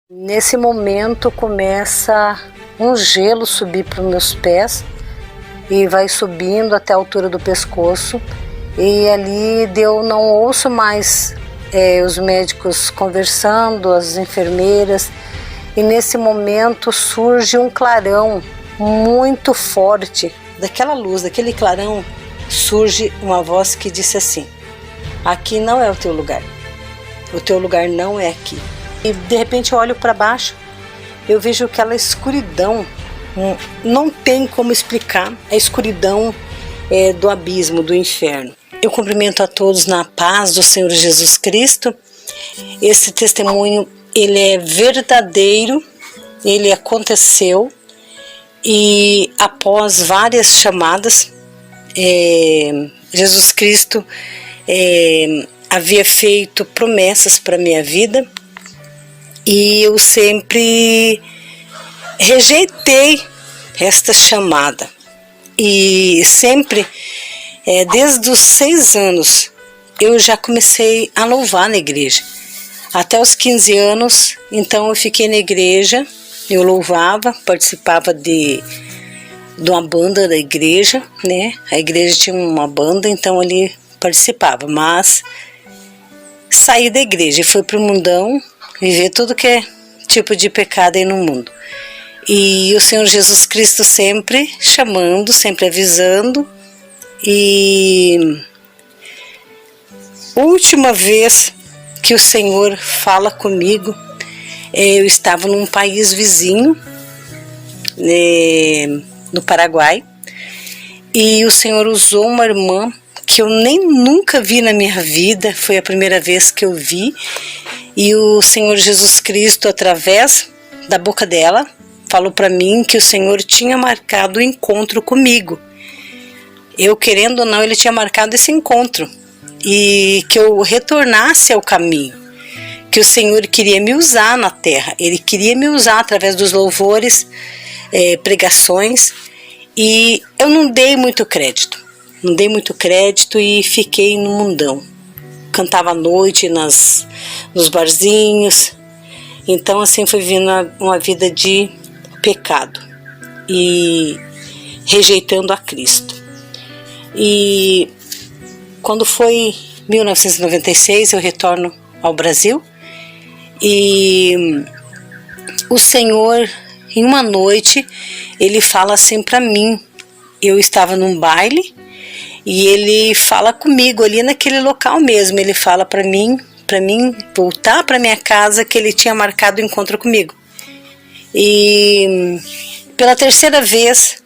Nesse momento começa um gelo subir para os meus pés e vai subindo até a altura do pescoço, e ali eu não ouço mais os médicos conversando, as enfermeiras, e nesse momento surge um clarão muito forte. Daquela luz, daquele clarão, surge uma voz que disse assim: aqui não é o teu lugar não é aqui. E de repente eu olho para baixo, eu vejo aquela escuridão, não tem como explicar a escuridão do abismo, do inferno. Eu cumprimento a todos na paz do Senhor Jesus Cristo. Esse testemunho, ele é verdadeiro, ele aconteceu, e após várias chamadas, Jesus Cristo havia feito promessas para minha vida, e eu sempre rejeitei esta chamada. E sempre, desde os 6 anos, eu já comecei a louvar na igreja. Até os 15 anos, então eu fiquei na igreja, eu louvava, participava de uma banda da igreja, né? A igreja tinha uma banda, então ali participava, mas saí da igreja e fui para o mundão, viver tudo que é tipo de pecado aí no mundo. E o Senhor Jesus Cristo sempre chamando, sempre avisando. E a última vez que o Senhor fala comigo, eu estava num país vizinho, no Paraguai, e o Senhor usou uma irmã que eu nem nunca vi na minha vida, foi a primeira vez que eu vi. E o Senhor Jesus Cristo, através da boca dela, falou para mim que o Senhor tinha marcado o encontro comigo. Eu, querendo ou não, ele tinha marcado esse encontro. E que eu retornasse ao caminho. Que o Senhor queria me usar na terra. Ele queria me usar através dos louvores, pregações. E eu não dei muito crédito. E fiquei no mundão. Cantava à noite nos barzinhos. Então assim foi vindo uma vida de pecado e rejeitando a Cristo. E quando foi 1996 eu retorno ao Brasil, e o Senhor, em uma noite, ele fala assim para mim. Eu estava num baile e ele fala comigo ali naquele local mesmo. Ele fala para mim voltar para minha casa, que ele tinha marcado o encontro comigo. E pela 3ª vez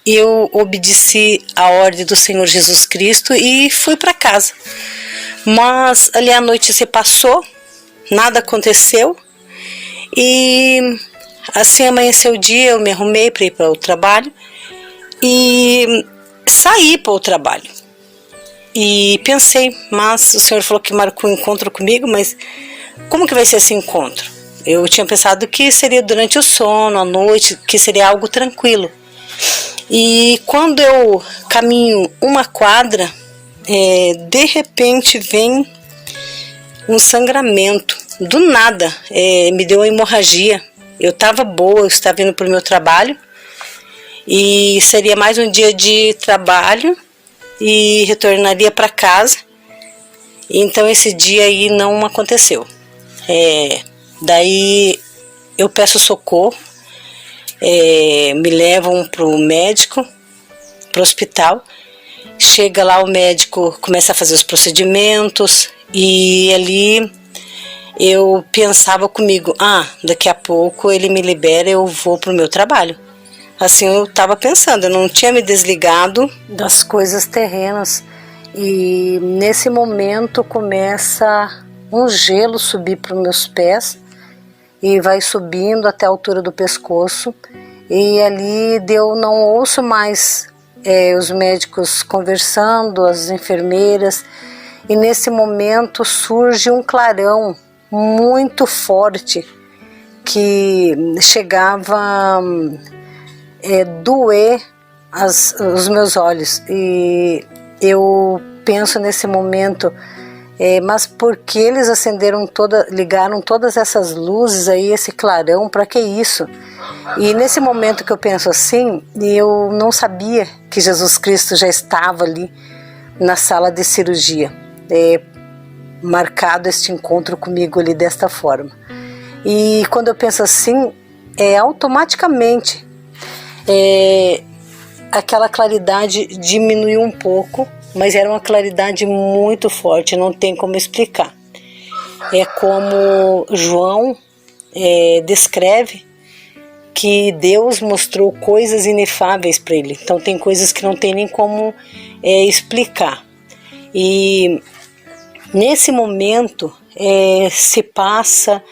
eu obedeci a ordem do Senhor Jesus Cristo e fui para casa. Mas ali a noite se passou, nada aconteceu, e assim amanheceu o dia, eu me arrumei para ir para o trabalho e saí para o trabalho. E pensei, mas o Senhor falou que marcou um encontro comigo, mas como que vai ser esse encontro? Eu tinha pensado que seria durante o sono, à noite, que seria algo tranquilo. E quando eu caminho uma quadra, de repente vem um sangramento. Do nada, me deu uma hemorragia. Eu estava boa, eu estava indo para o meu trabalho, e seria mais um dia de trabalho e retornaria para casa. Então esse dia aí não aconteceu. Daí eu peço socorro, me levam para o médico, para o hospital. Chega lá, o médico começa a fazer os procedimentos, e ali eu pensava comigo, daqui a pouco ele me libera, eu vou para o meu trabalho. Assim eu estava pensando, eu não tinha me desligado das coisas terrenas. E nesse momento começa um gelo subir para os meus pés e vai subindo até a altura do pescoço. E ali eu não ouço mais os médicos conversando, as enfermeiras. E nesse momento surge um clarão muito forte que chegava a doer os meus olhos. E eu penso nesse momento Mas por que eles ligaram todas essas luzes aí, esse clarão, para que isso? E nesse momento que eu penso assim, eu não sabia que Jesus Cristo já estava ali na sala de cirurgia, marcado este encontro comigo ali desta forma. E quando eu penso assim, automaticamente aquela claridade diminuiu um pouco, mas era uma claridade muito forte, não tem como explicar. É como João descreve que Deus mostrou coisas inefáveis para ele. Então tem coisas que não tem nem como explicar. E nesse momento se passa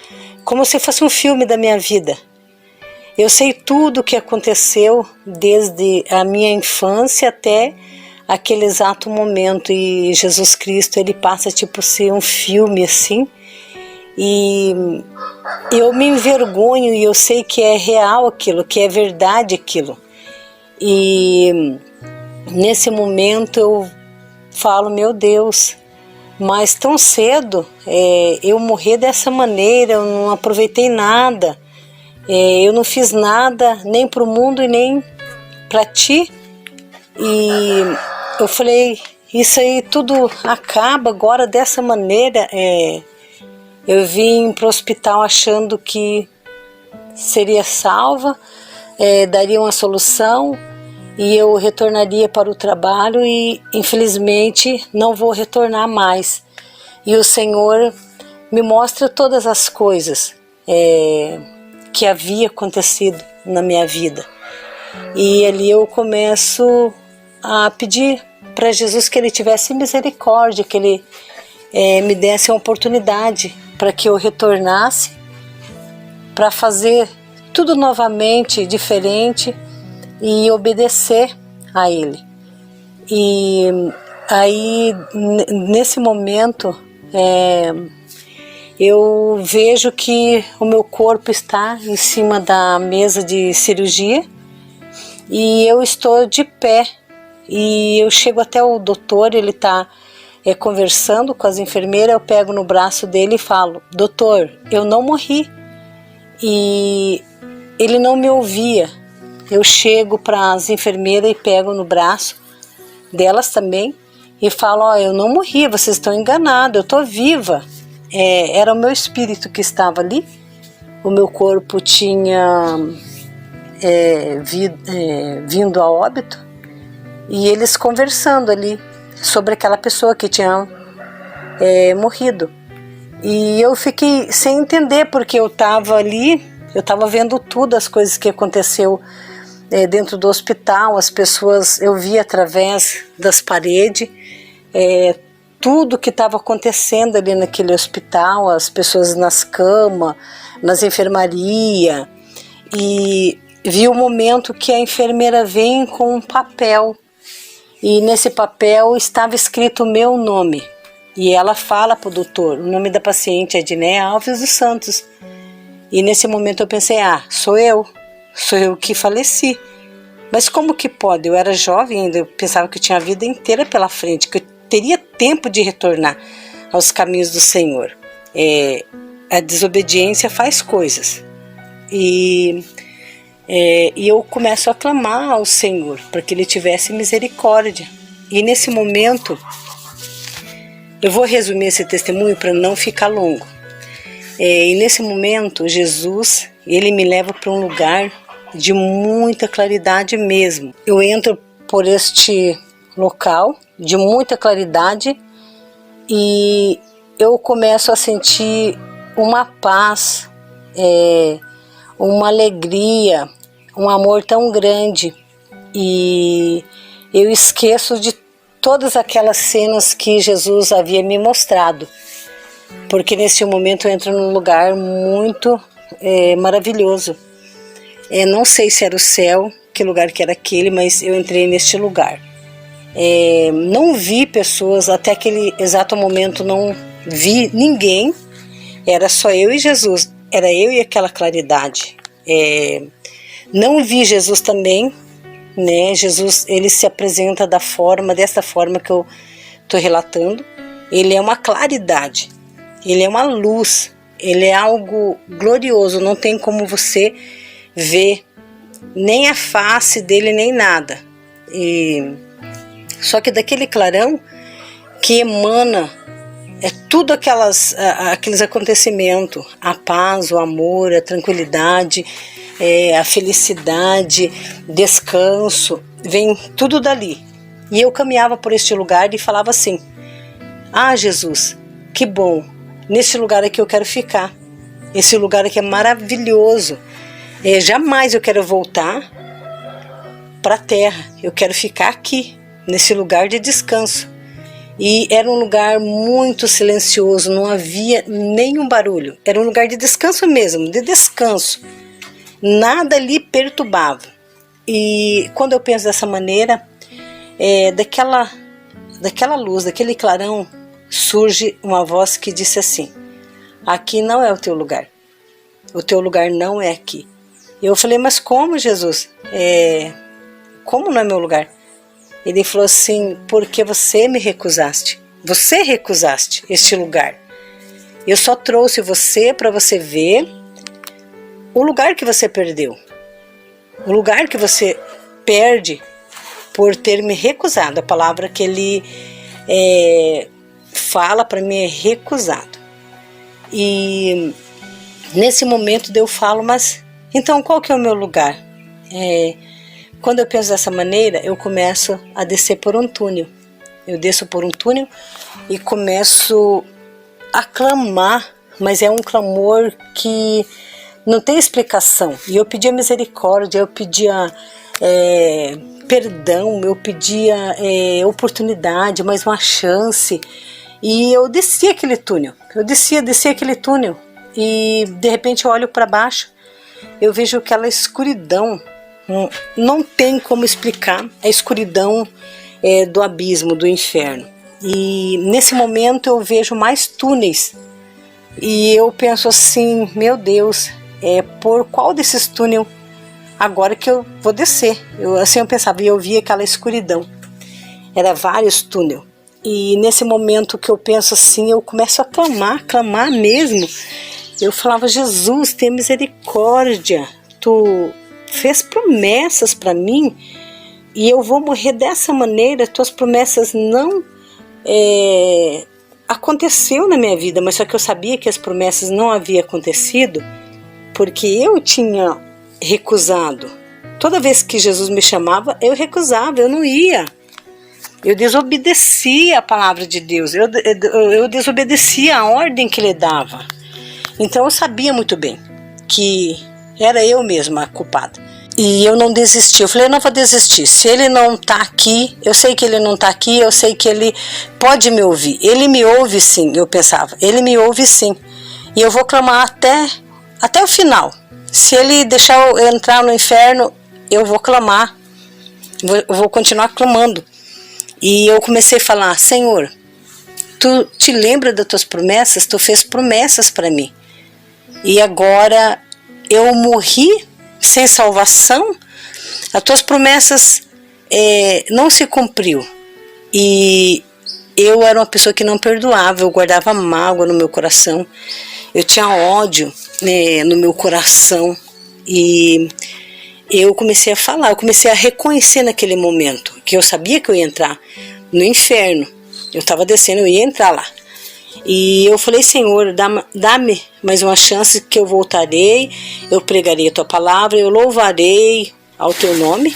como se fosse um filme da minha vida. Eu sei tudo o que aconteceu desde a minha infância até aquele exato momento, e Jesus Cristo, ele passa tipo ser um filme assim, e eu me envergonho e eu sei que é real aquilo, que é verdade aquilo. E nesse momento eu falo, meu Deus, mas tão cedo eu morrer dessa maneira, eu não aproveitei nada, eu não fiz nada nem para o mundo e nem para ti. E eu falei, isso aí tudo acaba agora dessa maneira. Eu vim para o hospital achando que seria salva, daria uma solução e eu retornaria para o trabalho, e infelizmente não vou retornar mais. E o Senhor me mostra todas as coisas que havia acontecido na minha vida. E ali eu começo a pedir para Jesus que Ele tivesse misericórdia, que Ele me desse uma oportunidade para que eu retornasse, para fazer tudo novamente, diferente, e obedecer a Ele. E aí, nesse momento, eu vejo que o meu corpo está em cima da mesa de cirurgia e eu estou de pé. E eu chego até o doutor, ele está conversando com as enfermeiras, eu pego no braço dele e falo, doutor, eu não morri. E ele não me ouvia. Eu chego para as enfermeiras e pego no braço delas também e falo, eu não morri, vocês estão enganados, eu estou viva. Era o meu espírito que estava ali, o meu corpo tinha vindo a óbito, e eles conversando ali sobre aquela pessoa que tinha morrido. E eu fiquei sem entender, porque eu estava ali, eu estava vendo tudo, as coisas que aconteceu dentro do hospital, as pessoas, eu via através das paredes, tudo que estava acontecendo ali naquele hospital, as pessoas nas camas, nas enfermarias, e vi o momento que a enfermeira vem com um papel, e nesse papel estava escrito o meu nome, e ela fala para o doutor, o nome da paciente é Edneia Alves dos Santos, e nesse momento eu pensei, sou eu que faleci. Mas como que pode? Eu era jovem ainda, eu pensava que eu tinha a vida inteira pela frente, que eu teria tempo de retornar aos caminhos do Senhor. A desobediência faz coisas. E eu começo a clamar ao Senhor para que Ele tivesse misericórdia. E nesse momento, eu vou resumir esse testemunho para não ficar longo. E nesse momento, Jesus, Ele me leva para um lugar de muita claridade mesmo. Eu entro por este local de muita claridade e eu começo a sentir uma paz, uma alegria, um amor tão grande, e eu esqueço de todas aquelas cenas que Jesus havia me mostrado, porque nesse momento eu entro num lugar muito maravilhoso. Não sei se era o céu, que lugar que era aquele, mas eu entrei neste lugar. Não vi pessoas, até aquele exato momento não vi ninguém, era só eu e Jesus, era eu e aquela claridade. Não vi Jesus também, né? Jesus, ele se apresenta dessa forma que eu estou relatando, ele é uma claridade, ele é uma luz, ele é algo glorioso, não tem como você ver nem a face dele, nem nada. Só que daquele clarão que emana tudo aqueles acontecimentos, a paz, o amor, a tranquilidade, a felicidade, descanso, vem tudo dali. E eu caminhava por este lugar e falava assim: ah, Jesus, que bom, nesse lugar aqui eu quero ficar, esse lugar aqui é maravilhoso, jamais eu quero voltar para a terra, eu quero ficar aqui, nesse lugar de descanso. E era um lugar muito silencioso, não havia nenhum barulho, era um lugar de descanso mesmo, de descanso, nada ali perturbava. E quando eu penso dessa maneira, daquela luz, daquele clarão, surge uma voz que disse assim: aqui não é o teu lugar não é aqui. E eu falei: mas como, Jesus? Como não é meu lugar? Ele falou assim: porque você recusaste este lugar. Eu só trouxe você para você ver o lugar que você perdeu, o lugar que você perde por ter me recusado. A palavra que ele fala para mim é recusado. E nesse momento eu falo: mas então qual que é o meu lugar? Quando eu penso dessa maneira, eu começo a descer por um túnel. Eu desço por um túnel e começo a clamar, mas é um clamor que não tem explicação. E eu pedia misericórdia, eu pedia perdão, eu pedia oportunidade, mais uma chance. E eu descia aquele túnel, descia aquele túnel. E de repente eu olho para baixo, eu vejo aquela escuridão. Não tem como explicar a escuridão do abismo, do inferno. E nesse momento eu vejo mais túneis. E eu penso assim: meu Deus, por qual desses túneis agora que eu vou descer? Eu pensava, e eu via aquela escuridão. Era vários túneis. E nesse momento que eu penso assim, eu começo a clamar mesmo. Eu falava: Jesus, tenha misericórdia. Tu fez promessas para mim e eu vou morrer dessa maneira. Tuas promessas não aconteceu na minha vida, mas só que eu sabia que as promessas não haviam acontecido porque eu tinha recusado. Toda vez que Jesus me chamava, eu recusava, eu não ia. Eu desobedecia a palavra de Deus, eu desobedecia a ordem que ele dava. Então eu sabia muito bem que era eu mesma a culpada. E eu não desisti. Eu falei: eu não vou desistir. Se ele não está aqui, eu sei que ele não está aqui, eu sei que ele pode me ouvir. Ele me ouve sim, eu pensava. Ele me ouve sim. E eu vou clamar até o final. Se ele deixar eu entrar no inferno, eu vou clamar. Eu vou continuar clamando. E eu comecei a falar: Senhor, tu te lembra das tuas promessas? Tu fez promessas para mim. E agora eu morri sem salvação, as tuas promessas não se cumpriu. E eu era uma pessoa que não perdoava, eu guardava mágoa no meu coração, eu tinha ódio no meu coração. E eu comecei a falar, eu comecei a reconhecer naquele momento que eu sabia que eu ia entrar no inferno. Eu estava descendo, eu ia entrar lá. E eu falei: Senhor, dá-me mais uma chance que eu voltarei, eu pregarei a tua palavra, eu louvarei ao teu nome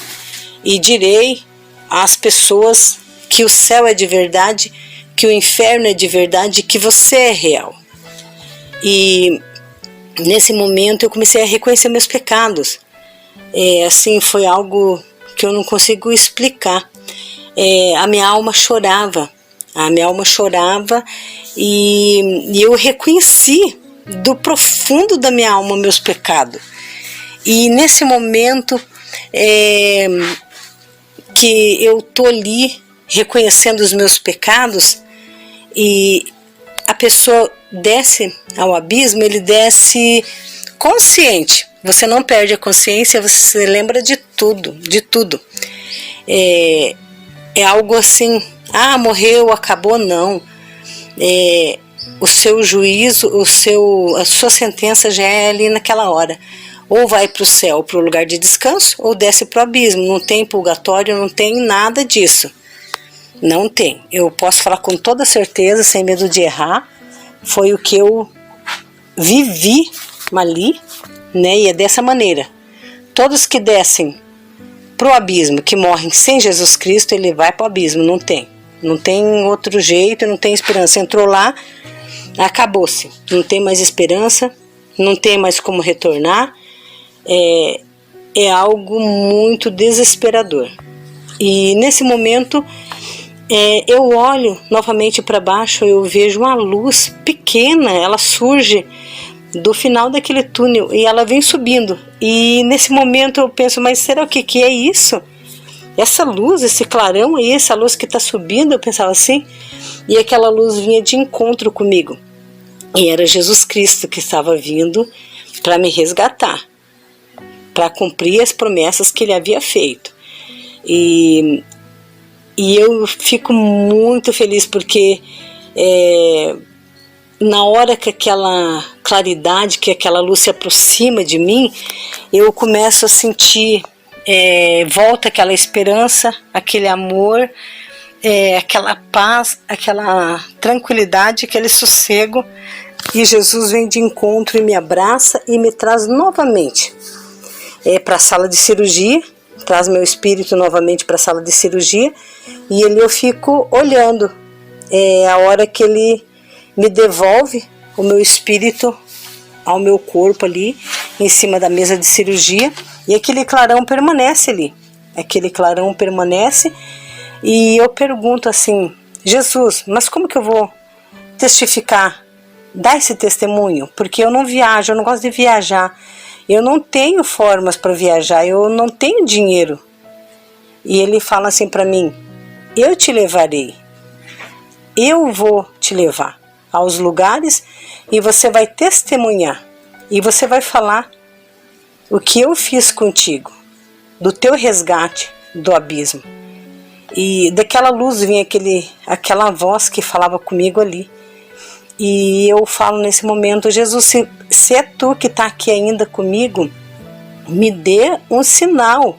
e direi às pessoas que o céu é de verdade, que o inferno é de verdade, que você é real. E nesse momento eu comecei a reconhecer meus pecados. Assim, foi algo que eu não consigo explicar. A minha alma chorava. E eu reconheci do profundo da minha alma meus pecados. E nesse momento que eu estou ali reconhecendo os meus pecados, e a pessoa desce ao abismo, ele desce consciente. Você não perde a consciência, você se lembra de tudo, É algo assim: ah, morreu, acabou, não. o seu juízo, a sua sentença já é ali naquela hora. Ou vai para o céu, para o lugar de descanso, ou desce para o abismo. Não tem purgatório, não tem nada disso. Não tem. Eu posso falar com toda certeza, sem medo de errar. Foi o que eu vivi ali, né? E é dessa maneira. Todos que descem pro abismo, que morrem sem Jesus Cristo, ele vai pro abismo. Não tem. Não tem outro jeito, não tem esperança. Entrou lá, acabou-se. Não tem mais esperança, não tem mais como retornar. É algo muito desesperador. E nesse momento, eu olho novamente para baixo, eu vejo uma luz pequena, ela surge do final daquele túnel e ela vem subindo. E nesse momento eu penso, mas será o que é isso? Essa luz, esse clarão aí, essa luz que está subindo, eu pensava assim, e aquela luz vinha de encontro comigo. E era Jesus Cristo que estava vindo para me resgatar, para cumprir as promessas que ele havia feito. E eu fico muito feliz porque na hora que aquela claridade, que aquela luz se aproxima de mim, eu começo a sentir, volta aquela esperança, aquele amor, aquela paz, aquela tranquilidade, aquele sossego, e Jesus vem de encontro e me abraça e me traz novamente para a sala de cirurgia, traz meu espírito novamente para a sala de cirurgia, e eu fico olhando a hora que ele me devolve o meu espírito ao meu corpo ali, em cima da mesa de cirurgia, e aquele clarão permanece ali, aquele clarão permanece, e eu pergunto assim, Jesus, mas como que eu vou testificar, dar esse testemunho? Porque eu não viajo, eu não gosto de viajar, eu não tenho formas para viajar, eu não tenho dinheiro. E ele fala assim para mim, eu te levarei, eu vou te levar aos lugares e você vai testemunhar e você vai falar o que eu fiz contigo, do teu resgate do abismo. E daquela luz vinha aquela voz que falava comigo ali. E eu falo nesse momento, Jesus, se é tu que está aqui ainda comigo, me dê um sinal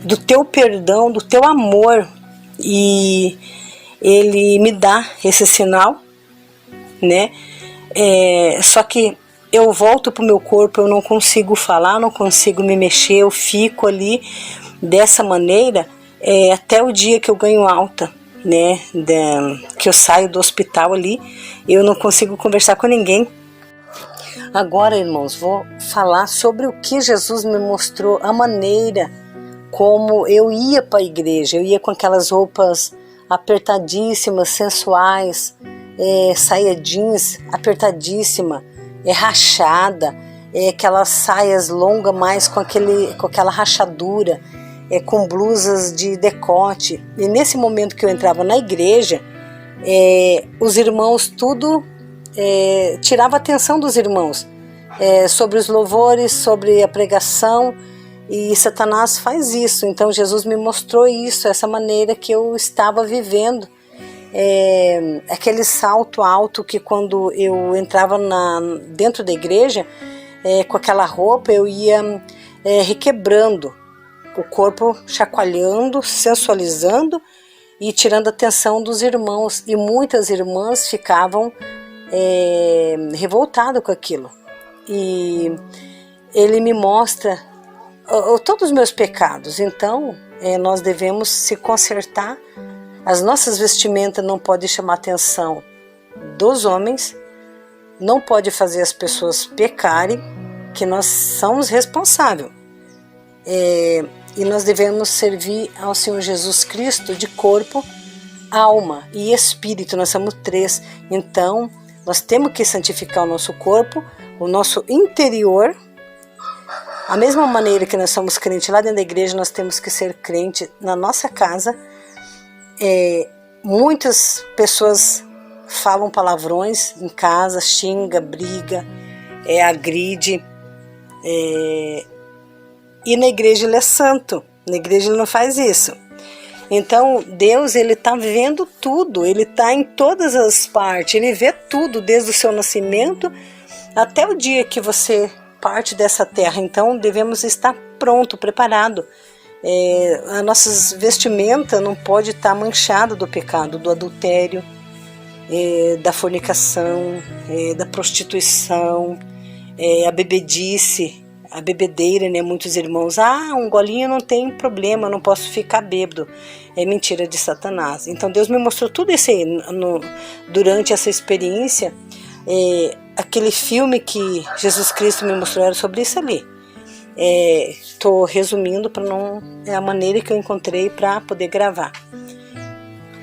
do teu perdão, do teu amor. E ele me dá esse sinal, né? Só que eu volto para o meu corpo, eu não consigo falar, não consigo me mexer, eu fico ali dessa maneira até o dia que eu ganho alta, né? Que eu saio do hospital ali, eu não consigo conversar com ninguém. Agora, irmãos, vou falar sobre o que Jesus me mostrou, a maneira como eu ia para a igreja. Eu ia com aquelas roupas apertadíssimas, sensuais, saia jeans apertadíssima, rachada, aquelas saias longas mais com aquela rachadura, com blusas de decote. E nesse momento que eu entrava na igreja, os irmãos tudo tirava a atenção dos irmãos sobre os louvores, sobre a pregação, e Satanás faz isso. Então Jesus me mostrou isso, essa maneira que eu estava vivendo, aquele salto alto que quando eu entrava dentro da igreja com aquela roupa, eu ia requebrando o corpo, chacoalhando, sensualizando e tirando a atenção dos irmãos, e muitas irmãs ficavam revoltadas com aquilo. E ele me mostra todos os meus pecados. Então nós devemos se consertar. As nossas vestimentas não podem chamar a atenção dos homens, não pode fazer as pessoas pecarem, que nós somos responsáveis. E nós devemos servir ao Senhor Jesus Cristo de corpo, alma e espírito. Nós somos três. Então nós temos que santificar o nosso corpo, o nosso interior. A mesma maneira que nós somos crentes lá dentro da igreja, nós temos que ser crente na nossa casa. Muitas pessoas falam palavrões em casa, xinga, briga, agride, e na igreja ele é santo, na igreja ele não faz isso. Então Deus, ele está vendo tudo, ele está em todas as partes, ele vê tudo desde o seu nascimento até o dia que você parte dessa terra. Então devemos estar pronto, preparado. As nossas vestimentas não pode estar manchada do pecado, do adultério, da fornicação, da prostituição, a bebedice, a bebedeira, né? Muitos irmãos, um golinho não tem problema, eu não posso ficar bêbado. É mentira de Satanás. Então Deus me mostrou tudo isso aí durante essa experiência. Aquele filme que Jesus Cristo me mostrou era sobre isso ali. Estou resumindo para não... É a maneira que eu encontrei para poder gravar.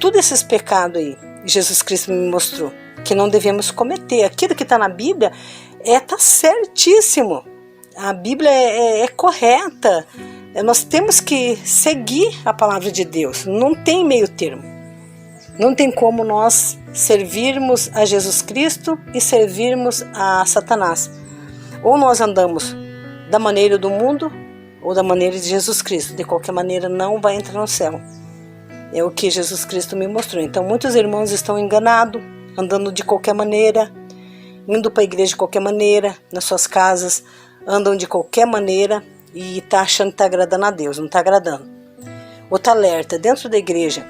Tudo esses pecados aí, Jesus Cristo me mostrou, que não devemos cometer. Aquilo que está na Bíblia está certíssimo. A Bíblia é correta. Nós temos que seguir a palavra de Deus. Não tem meio termo. Não tem como nós servirmos a Jesus Cristo e servirmos a Satanás. Ou nós andamos da maneira do mundo ou da maneira de Jesus Cristo. De qualquer maneira não vai entrar no céu. É o que Jesus Cristo me mostrou. Então muitos irmãos estão enganados, andando de qualquer maneira, indo para a igreja de qualquer maneira, nas suas casas, andam de qualquer maneira e está achando que está agradando a Deus. Não está agradando. Outro alerta, dentro da igreja,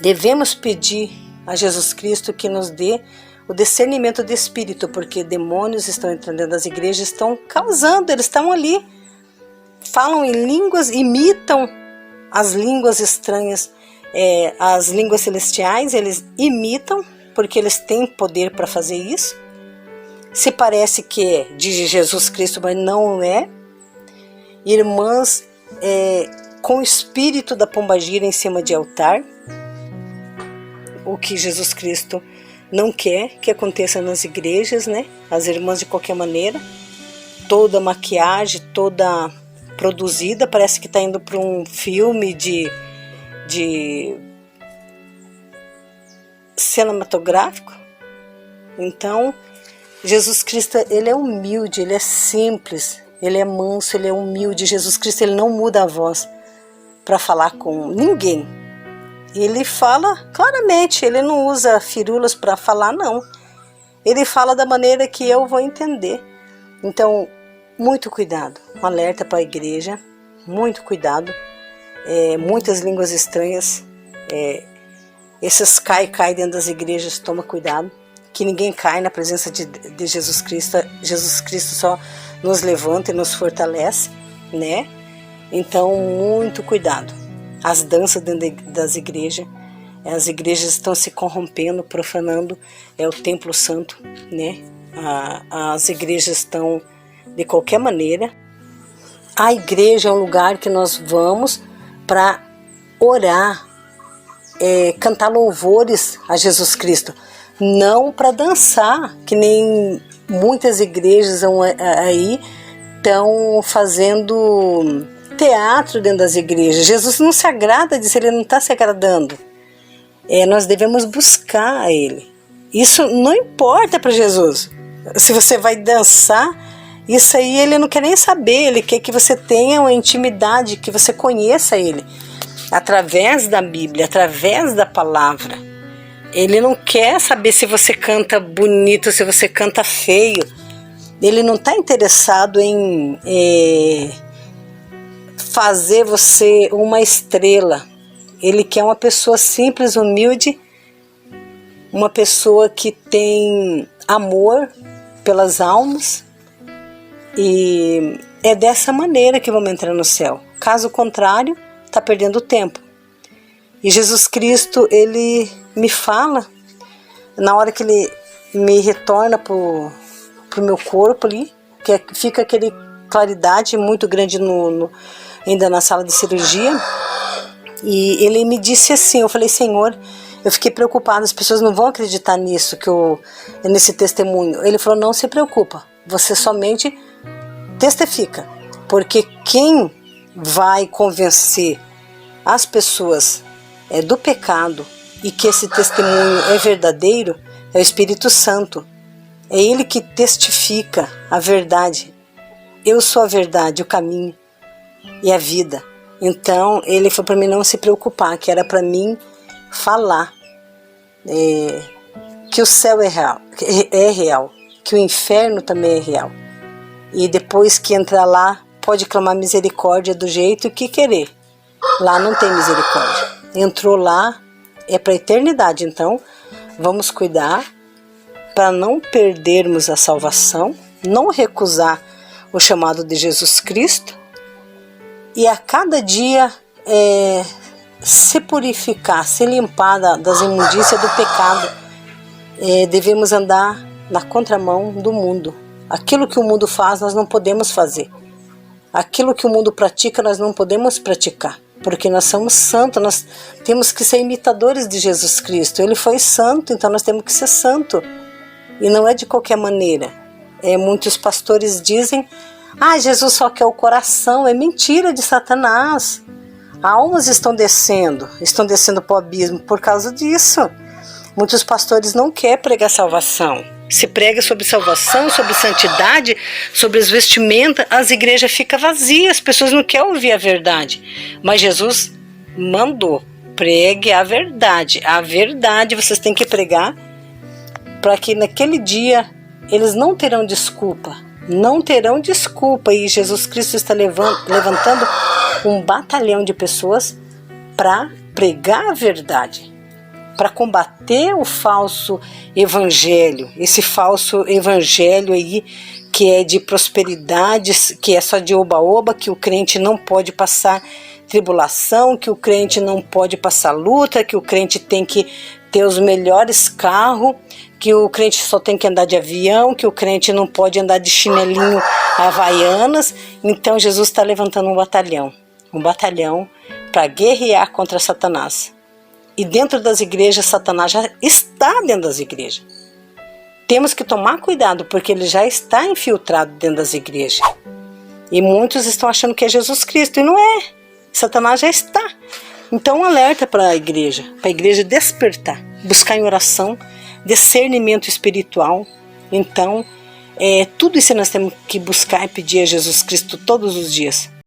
devemos pedir a Jesus Cristo que nos dê o discernimento de espírito, porque demônios estão entrando dentro das igrejas, estão causando, eles estão ali, falam em línguas, imitam as línguas estranhas, as línguas celestiais, eles imitam, porque eles têm poder para fazer isso. Se parece que é de Jesus Cristo, mas não é. Irmãs com o espírito da pombagira em cima de altar, o que Jesus Cristo não quer que aconteça nas igrejas, né? As irmãs de qualquer maneira, toda maquiagem, toda produzida, parece que está indo para um filme de cinematográfico. Então, Jesus Cristo, ele é humilde, ele é simples, ele é manso, ele é humilde. Jesus Cristo, ele não muda a voz para falar com ninguém. Ele fala claramente, ele não usa firulas para falar, não. Ele fala da maneira que eu vou entender. Então, muito cuidado. Um alerta para a igreja, muito cuidado. Muitas línguas estranhas. Esses cai dentro das igrejas, toma cuidado. Que ninguém cai na presença de Jesus Cristo. Jesus Cristo só nos levanta e nos fortalece, né? Então, muito cuidado. As danças dentro das igrejas, as igrejas estão se corrompendo, profanando o templo santo, né? As igrejas estão de qualquer maneira. A igreja é um lugar que nós vamos para orar, cantar louvores a Jesus Cristo, não para dançar, que nem muitas igrejas aí estão fazendo teatro dentro das igrejas. Jesus não se agrada disso, ele não está se agradando. Nós devemos buscar a ele. Isso não importa para Jesus. Se você vai dançar, isso aí ele não quer nem saber. Ele quer que você tenha uma intimidade, que você conheça ele através da Bíblia, através da palavra. Ele não quer saber se você canta bonito, se você canta feio. Ele não está interessado em fazer você uma estrela. Ele quer uma pessoa simples, humilde, uma pessoa que tem amor pelas almas, e é dessa maneira que vamos entrar no céu. Caso contrário, está perdendo tempo. E Jesus Cristo, ele me fala, na hora que ele me retorna pro meu corpo ali, que fica aquele claridade muito grande ainda na sala de cirurgia, e ele me disse assim, eu falei, Senhor, eu fiquei preocupada, as pessoas não vão acreditar nisso, nesse testemunho. Ele falou, não se preocupa, você somente testifica, porque quem vai convencer as pessoas do pecado e que esse testemunho é verdadeiro é o Espírito Santo. É ele que testifica a verdade. Eu sou a verdade, o caminho e a vida. Então ele foi para mim não se preocupar, que era para mim falar que o céu é real, que o inferno também é real. E depois que entrar lá, pode clamar misericórdia do jeito que querer. Lá não tem misericórdia. Entrou lá, é para a eternidade. Então, vamos cuidar para não perdermos a salvação, não recusar o chamado de Jesus Cristo e a cada dia se purificar, se limpar das imundícias do pecado. Devemos andar na contramão do mundo. Aquilo que o mundo faz, nós não podemos fazer. Aquilo que o mundo pratica, nós não podemos praticar. Porque nós somos santos, nós temos que ser imitadores de Jesus Cristo. Ele foi santo, então nós temos que ser santo. E não é de qualquer maneira. Muitos pastores dizem, Jesus só quer o coração. É mentira de Satanás. Almas estão descendo para o abismo por causa disso. Muitos pastores não querem pregar salvação. Se prega sobre salvação, sobre santidade, sobre as vestimentas, as igrejas ficam vazias, as pessoas não querem ouvir a verdade. Mas Jesus mandou, pregue a verdade. A verdade vocês têm que pregar para que naquele dia eles não terão desculpa. Não terão desculpa. E Jesus Cristo está levantando um batalhão de pessoas para pregar a verdade, para combater o falso evangelho, esse falso evangelho aí que é de prosperidade, que é só de oba-oba, que o crente não pode passar tribulação, que o crente não pode passar luta, que o crente tem que ter os melhores carros, que o crente só tem que andar de avião, que o crente não pode andar de chinelinho havaianas. Então Jesus está levantando um batalhão para guerrear contra Satanás. E dentro das igrejas, Satanás já está dentro das igrejas. Temos que tomar cuidado, porque ele já está infiltrado dentro das igrejas. E muitos estão achando que é Jesus Cristo, e não é. Satanás já está. Então, um alerta para a igreja despertar, buscar em oração, discernimento espiritual. Então, tudo isso nós temos que buscar e pedir a Jesus Cristo todos os dias.